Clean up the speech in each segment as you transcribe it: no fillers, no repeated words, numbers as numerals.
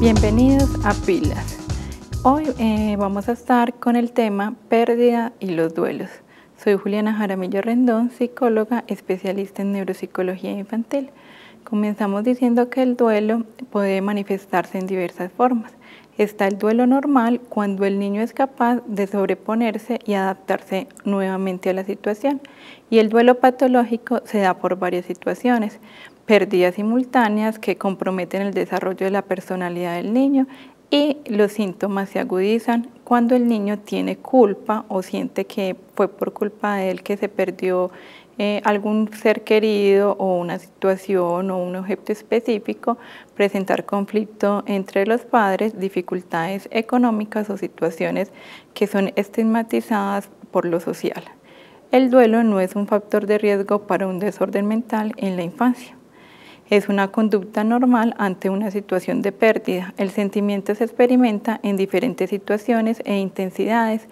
Bienvenidos a Pilas. Hoy vamos a estar con el tema pérdida y los duelos. Soy Juliana Jaramillo Rendón, psicóloga especialista en neuropsicología infantil. Comenzamos diciendo que el duelo puede manifestarse en diversas formas. Está el duelo normal, cuando el niño es capaz de sobreponerse y adaptarse nuevamente a la situación. Y el duelo patológico se da por varias situaciones: pérdidas simultáneas que comprometen el desarrollo de la personalidad del niño, y los síntomas se agudizan cuando el niño tiene culpa o siente que fue por culpa de él que se perdió algún ser querido o una situación o un objeto específico, presentar conflicto entre los padres, dificultades económicas o situaciones que son estigmatizadas por lo social. El duelo no es un factor de riesgo para un desorden mental en la infancia. Es una conducta normal ante una situación de pérdida. El sentimiento se experimenta en diferentes situaciones e intensidades.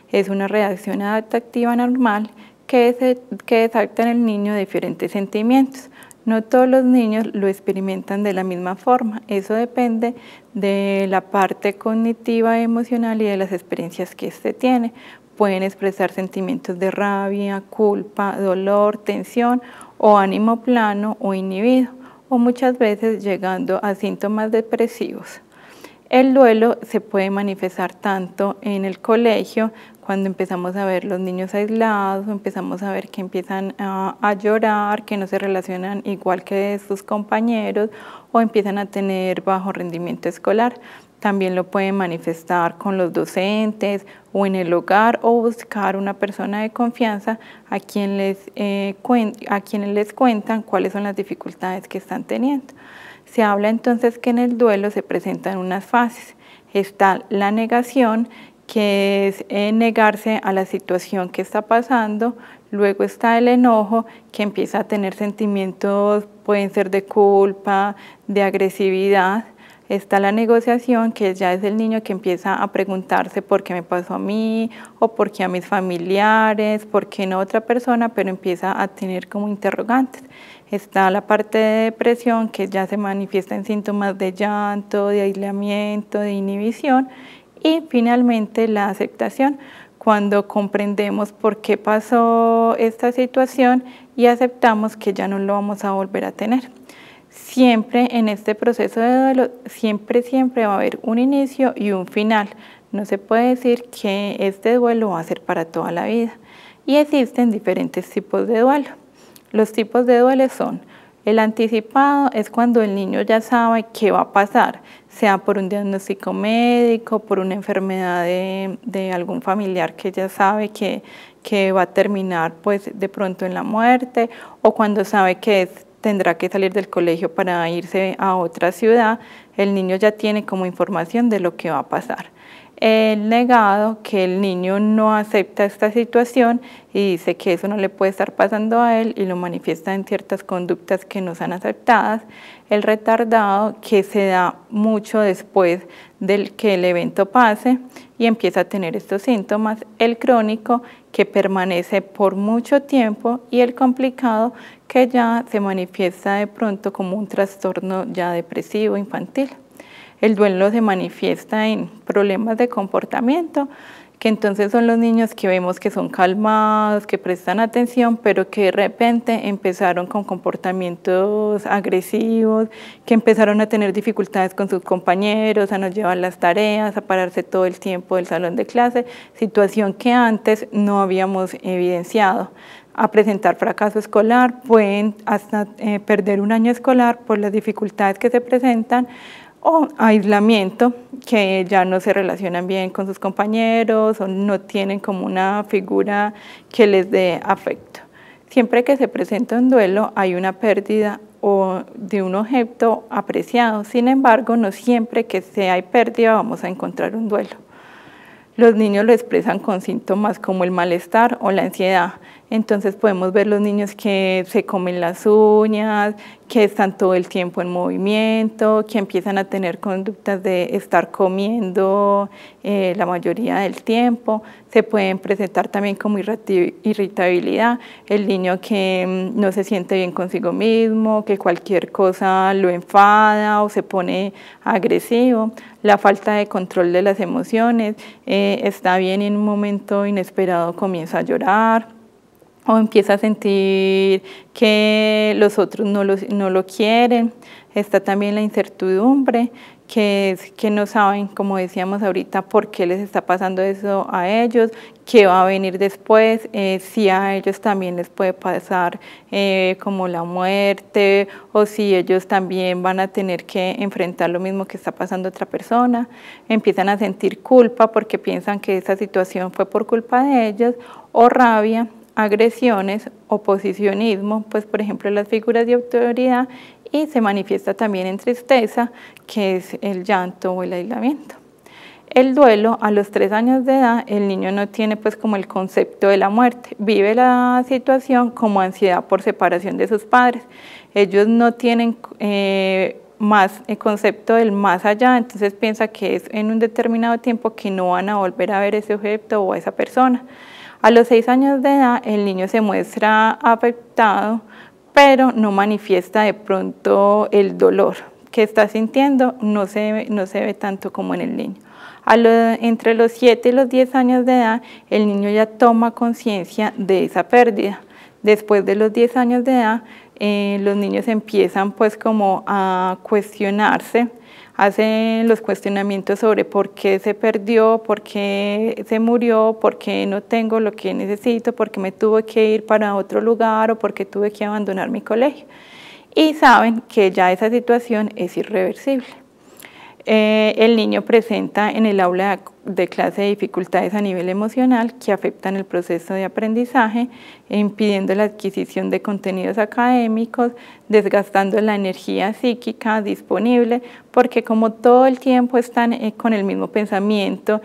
Es una reacción adaptativa normal que desata en el niño diferentes sentimientos. No todos los niños lo experimentan de la misma forma. Eso depende de la parte cognitiva, emocional y de las experiencias que éste tiene. Pueden expresar sentimientos de rabia, culpa, dolor, tensión o ánimo plano o inhibido, o muchas veces llegando a síntomas depresivos. El duelo se puede manifestar tanto en el colegio, cuando empezamos a ver los niños aislados, empezamos a ver que empiezan a llorar, que no se relacionan igual que sus compañeros, o empiezan a tener bajo rendimiento escolar. También lo pueden manifestar con los docentes o en el hogar, o buscar una persona de confianza a quienes les cuentan cuáles son las dificultades que están teniendo. Se habla entonces que en el duelo se presentan unas fases. Está la negación, que es negarse a la situación que está pasando. Luego está el enojo, que empieza a tener sentimientos, pueden ser de culpa, de agresividad. Está la negociación, que ya es el niño que empieza a preguntarse por qué me pasó a mí, o por qué a mis familiares, por qué no a otra persona, pero empieza a tener como interrogantes. Está la parte de depresión, que ya se manifiesta en síntomas de llanto, de aislamiento, de inhibición. Y finalmente la aceptación, cuando comprendemos por qué pasó esta situación y aceptamos que ya no lo vamos a volver a tener. Siempre en este proceso de duelo, siempre va a haber un inicio y un final. No se puede decir que este duelo va a ser para toda la vida. Y existen diferentes tipos de duelo. Los tipos de duelo son: el anticipado, es cuando el niño ya sabe qué va a pasar, sea por un diagnóstico médico, por una enfermedad de algún familiar que ya sabe que va a terminar pues de pronto en la muerte, o cuando sabe que tendrá que salir del colegio para irse a otra ciudad. El niño ya tiene como información de lo que va a pasar. El negado, que el niño no acepta esta situación y dice que eso no le puede estar pasando a él y lo manifiesta en ciertas conductas que no son aceptadas. El retardado, que se da mucho después del que el evento pase y empieza a tener estos síntomas. El crónico, que permanece por mucho tiempo. Y el complicado, que ya se manifiesta de pronto como un trastorno ya depresivo infantil. El duelo se manifiesta en problemas de comportamiento, que entonces son los niños que vemos que son calmados, que prestan atención, pero que de repente empezaron con comportamientos agresivos, que empezaron a tener dificultades con sus compañeros, a no llevar las tareas, a pararse todo el tiempo del salón de clase, situación que antes no habíamos evidenciado. A presentar fracaso escolar, pueden hasta perder un año escolar por las dificultades que se presentan, o aislamiento, que ya no se relacionan bien con sus compañeros o no tienen como una figura que les dé afecto. Siempre que se presenta un duelo hay una pérdida o de un objeto apreciado. Sin embargo, no siempre que hay pérdida vamos a encontrar un duelo. Los niños lo expresan con síntomas como el malestar o la ansiedad. Entonces podemos ver los niños que se comen las uñas, que están todo el tiempo en movimiento, que empiezan a tener conductas de estar comiendo la mayoría del tiempo. Se pueden presentar también como irritabilidad, el niño que no se siente bien consigo mismo, que cualquier cosa lo enfada o se pone agresivo, la falta de control de las emociones, está bien y en un momento inesperado comienza a llorar, o empieza a sentir que los otros no lo quieren. Está también la incertidumbre, que es que no saben, como decíamos ahorita, por qué les está pasando eso a ellos, qué va a venir después, si a ellos también les puede pasar como la muerte, o si ellos también van a tener que enfrentar lo mismo que está pasando a otra persona. Empiezan a sentir culpa porque piensan que esa situación fue por culpa de ellos, o rabia, agresiones, oposicionismo, pues por ejemplo las figuras de autoridad, y se manifiesta también en tristeza, que es el llanto o el aislamiento. El duelo, a los 3 años de edad, el niño no tiene pues como el concepto de la muerte, vive la situación como ansiedad por separación de sus padres. Ellos no tienen más el concepto del más allá, entonces piensa que es en un determinado tiempo que no van a volver a ver ese objeto o a esa persona. A los 6 años de edad el niño se muestra afectado, pero no manifiesta de pronto el dolor que está sintiendo, no se ve tanto como en el niño. Entre los 7 y los 10 años de edad el niño ya toma conciencia de esa pérdida. Después de los 10 años de edad los niños empiezan pues como a cuestionarse, hacen los cuestionamientos sobre por qué se perdió, por qué se murió, por qué no tengo lo que necesito, por qué me tuve que ir para otro lugar o por qué tuve que abandonar mi colegio. Y saben que ya esa situación es irreversible. El niño presenta en el aula de clase dificultades a nivel emocional que afectan el proceso de aprendizaje, impidiendo la adquisición de contenidos académicos, desgastando la energía psíquica disponible, porque como todo el tiempo están con el mismo pensamiento,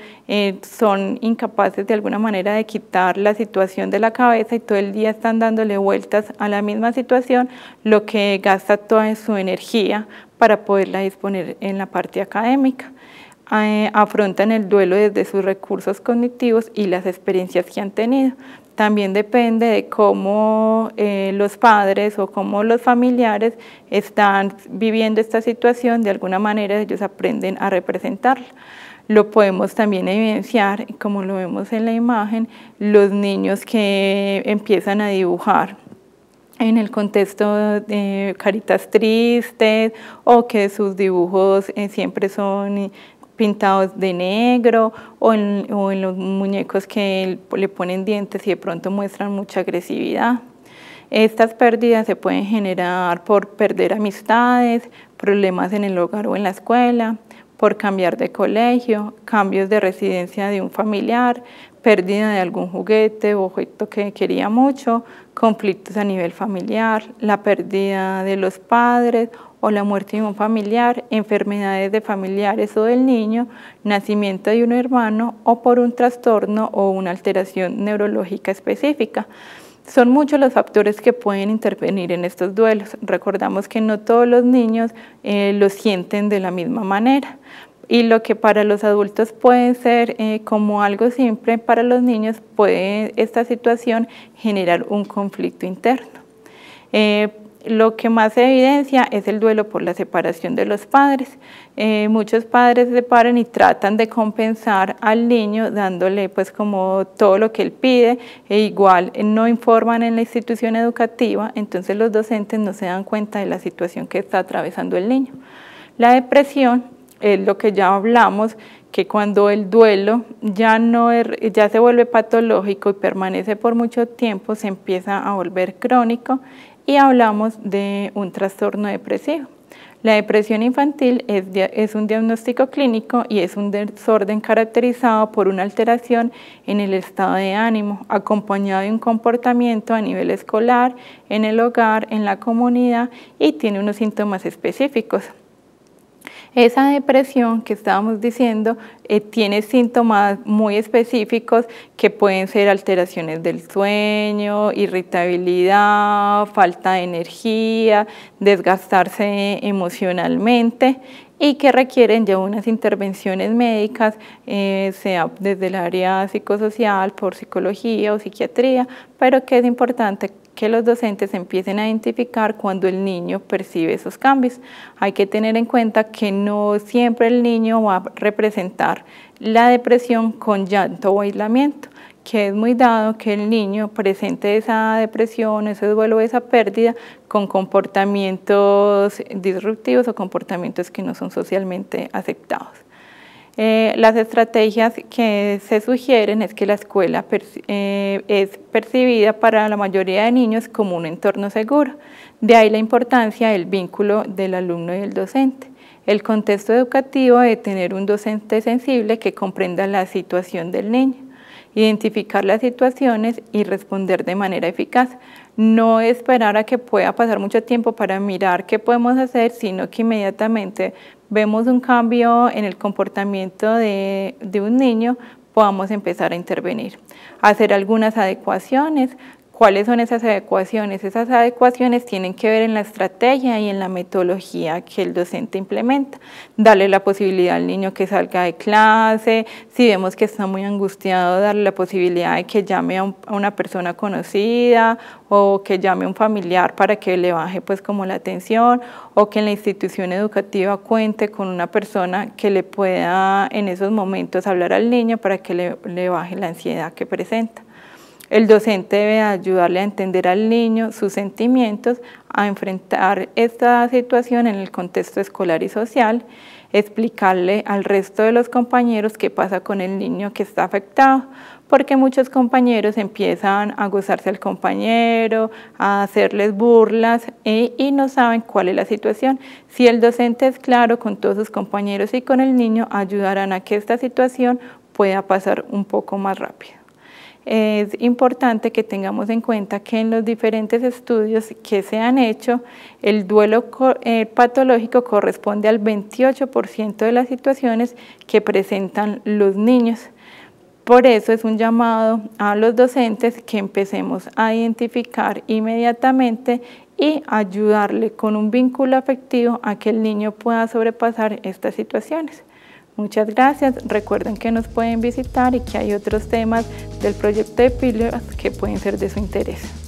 son incapaces de alguna manera de quitar la situación de la cabeza y todo el día están dándole vueltas a la misma situación, lo que gasta toda su energía para poderla disponer en la parte académica. Afrontan el duelo desde sus recursos cognitivos y las experiencias que han tenido. También depende de cómo los padres o cómo los familiares están viviendo esta situación, de alguna manera ellos aprenden a representarla. Lo podemos también evidenciar, como lo vemos en la imagen, los niños que empiezan a dibujar en el contexto de caritas tristes, o que sus dibujos siempre son pintados de negro, o en los muñecos que le ponen dientes y de pronto muestran mucha agresividad. Estas pérdidas se pueden generar por perder amistades, problemas en el hogar o en la escuela, por cambiar de colegio, cambios de residencia de un familiar, pérdida de algún juguete o objeto que quería mucho, conflictos a nivel familiar, la pérdida de los padres o la muerte de un familiar, enfermedades de familiares o del niño, nacimiento de un hermano o por un trastorno o una alteración neurológica específica. Son muchos los factores que pueden intervenir en estos duelos. Recordamos que no todos los niños lo sienten de la misma manera. Y lo que para los adultos puede ser como algo simple, para los niños puede esta situación generar un conflicto interno. Lo que más se evidencia es el duelo por la separación de los padres. Muchos padres se separan y tratan de compensar al niño dándole pues como todo lo que él pide, e igual no informan en la institución educativa, entonces los docentes no se dan cuenta de la situación que está atravesando el niño. La depresión es lo que ya hablamos, que cuando el duelo ya se vuelve patológico y permanece por mucho tiempo, se empieza a volver crónico y hablamos de un trastorno depresivo. La depresión infantil es un diagnóstico clínico y es un desorden caracterizado por una alteración en el estado de ánimo, acompañado de un comportamiento a nivel escolar, en el hogar, en la comunidad, y tiene unos síntomas específicos. Esa depresión que estábamos diciendo tiene síntomas muy específicos que pueden ser alteraciones del sueño, irritabilidad, falta de energía, desgastarse emocionalmente y que requieren ya unas intervenciones médicas, sea desde el área psicosocial, por psicología o psiquiatría, pero que es importante que los docentes empiecen a identificar cuando el niño percibe esos cambios. Hay que tener en cuenta que no siempre el niño va a representar la depresión con llanto o aislamiento, que es muy dado que el niño presente esa depresión, ese duelo, esa pérdida con comportamientos disruptivos o comportamientos que no son socialmente aceptados. Las estrategias que se sugieren es que la escuela es percibida para la mayoría de niños como un entorno seguro. De ahí la importancia del vínculo del alumno y el docente. El contexto educativo de tener un docente sensible que comprenda la situación del niño, identificar las situaciones y responder de manera eficaz. No esperar a que pueda pasar mucho tiempo para mirar qué podemos hacer, sino que inmediatamente vemos un cambio en el comportamiento de un niño, podamos empezar a intervenir. Hacer algunas adecuaciones. ¿Cuáles son esas adecuaciones? Esas adecuaciones tienen que ver en la estrategia y en la metodología que el docente implementa. Darle la posibilidad al niño que salga de clase, si vemos que está muy angustiado, darle la posibilidad de que llame a una persona conocida o que llame a un familiar para que le baje pues como la atención, o que en la institución educativa cuente con una persona que le pueda en esos momentos hablar al niño para que le baje la ansiedad que presenta. El docente debe ayudarle a entender al niño sus sentimientos, a enfrentar esta situación en el contexto escolar y social, explicarle al resto de los compañeros qué pasa con el niño que está afectado, porque muchos compañeros empiezan a gozarse al compañero, a hacerles burlas y no saben cuál es la situación. Si el docente es claro con todos sus compañeros y con el niño, ayudarán a que esta situación pueda pasar un poco más rápido. Es importante que tengamos en cuenta que en los diferentes estudios que se han hecho, el duelo patológico corresponde al 28% de las situaciones que presentan los niños. Por eso es un llamado a los docentes que empecemos a identificar inmediatamente y ayudarle con un vínculo afectivo a que el niño pueda sobrepasar estas situaciones. Muchas gracias. Recuerden que nos pueden visitar y que hay otros temas del proyecto de Píldoras que pueden ser de su interés.